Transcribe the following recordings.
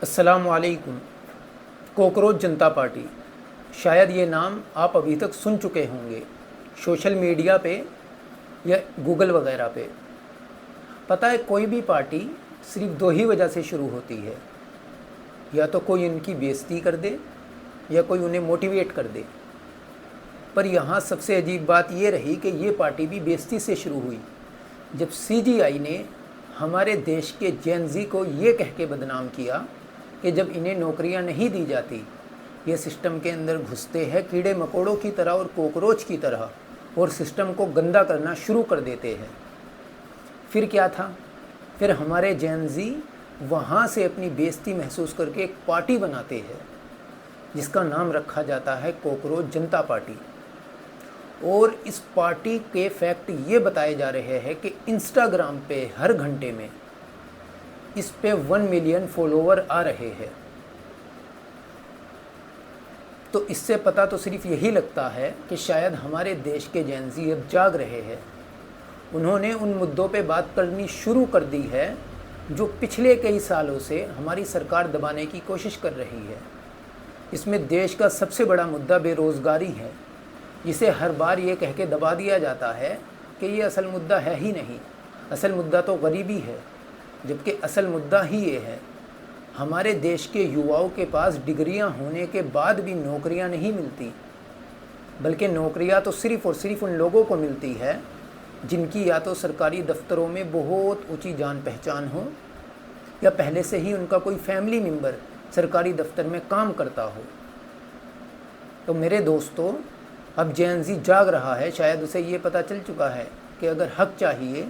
अस्सलामुअलैकुम। कॉकरोच जनता पार्टी, शायद ये नाम आप अभी तक सुन चुके होंगे सोशल मीडिया पे या गूगल वगैरह पे। पता है, कोई भी पार्टी सिर्फ दो ही वजह से शुरू होती है, या तो कोई उनकी बेइज्जती कर दे या कोई उन्हें मोटिवेट कर दे। पर यहाँ सबसे अजीब बात ये रही कि ये पार्टी भी बेइज्जती से शुरू हुई, जब सीजीआई ने हमारे देश के जेन ज़ी को ये कह के बदनाम किया कि जब इन्हें नौकरियां नहीं दी जाती, ये सिस्टम के अंदर घुसते हैं कीड़े मकोड़ों की तरह और कॉकरोच की तरह, और सिस्टम को गंदा करना शुरू कर देते हैं। फिर क्या था? फिर हमारे जेन ज़ी वहाँ से अपनी बेइज्जती महसूस करके एक पार्टी बनाते हैं जिसका नाम रखा जाता है कॉकरोच जनता पार्टी। और इस पार्टी के फैक्ट ये बताए जा रहे हैं कि इंस्टाग्राम पे हर घंटे में इस पे 1 मिलियन फॉलोवर आ रहे हैं। तो इससे पता तो सिर्फ यही लगता है कि शायद हमारे देश के जेन ज़ी अब जाग रहे हैं। उन्होंने उन मुद्दों पे बात करनी शुरू कर दी है जो पिछले कई सालों से हमारी सरकार दबाने की कोशिश कर रही है। इसमें देश का सबसे बड़ा मुद्दा बेरोज़गारी है, जिसे हर बार ये कह के दबा दिया जाता है कि ये असल मुद्दा है ही नहीं, असल मुद्दा तो गरीबी है। जबकि असल मुद्दा ही ये है, हमारे देश के युवाओं के पास डिग्रियां होने के बाद भी नौकरियां नहीं मिलती, बल्कि नौकरियां तो सिर्फ़ और सिर्फ उन लोगों को मिलती है जिनकी या तो सरकारी दफ्तरों में बहुत ऊंची जान पहचान हो, या पहले से ही उनका कोई फैमिली मेम्बर सरकारी दफ्तर में काम करता हो। तो मेरे दोस्तों, अब जेन ज़ी जाग रहा है। शायद उसे ये पता चल चुका है कि अगर हक चाहिए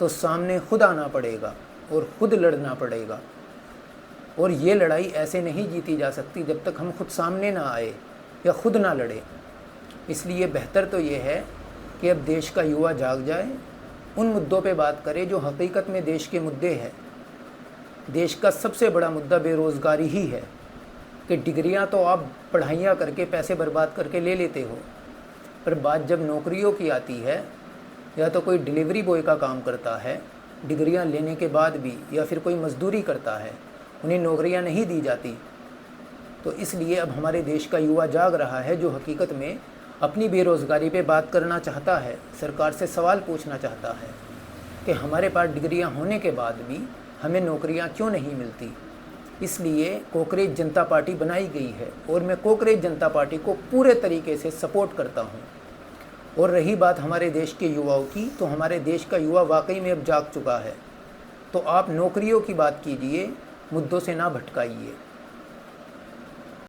तो सामने खुद आना पड़ेगा और खुद लड़ना पड़ेगा। और ये लड़ाई ऐसे नहीं जीती जा सकती जब तक हम खुद सामने ना आए या खुद ना लड़े। इसलिए बेहतर तो ये है कि अब देश का युवा जाग जाए, उन मुद्दों पे बात करे जो हकीकत में देश के मुद्दे हैं। देश का सबसे बड़ा मुद्दा बेरोज़गारी ही है कि डिग्रियां तो आप पढ़ाइयाँ करके पैसे बर्बाद करके ले लेते हो, पर बात जब नौकरियों की आती है, या तो कोई डिलीवरी बॉय का काम करता है डिग्रियां लेने के बाद भी, या फिर कोई मजदूरी करता है, उन्हें नौकरियां नहीं दी जाती। तो इसलिए अब हमारे देश का युवा जाग रहा है, जो हकीकत में अपनी बेरोज़गारी पे बात करना चाहता है, सरकार से सवाल पूछना चाहता है कि हमारे पास डिग्रियां होने के बाद भी हमें नौकरियां क्यों नहीं मिलती। इसलिए कॉकरोच जनता पार्टी बनाई गई है, और मैं कॉकरोच जनता पार्टी को पूरे तरीके से सपोर्ट करता हूँ। और रही बात हमारे देश के युवाओं की, तो हमारे देश का युवा वाकई में अब जाग चुका है। तो आप नौकरियों की बात कीजिए, मुद्दों से ना भटकाइए।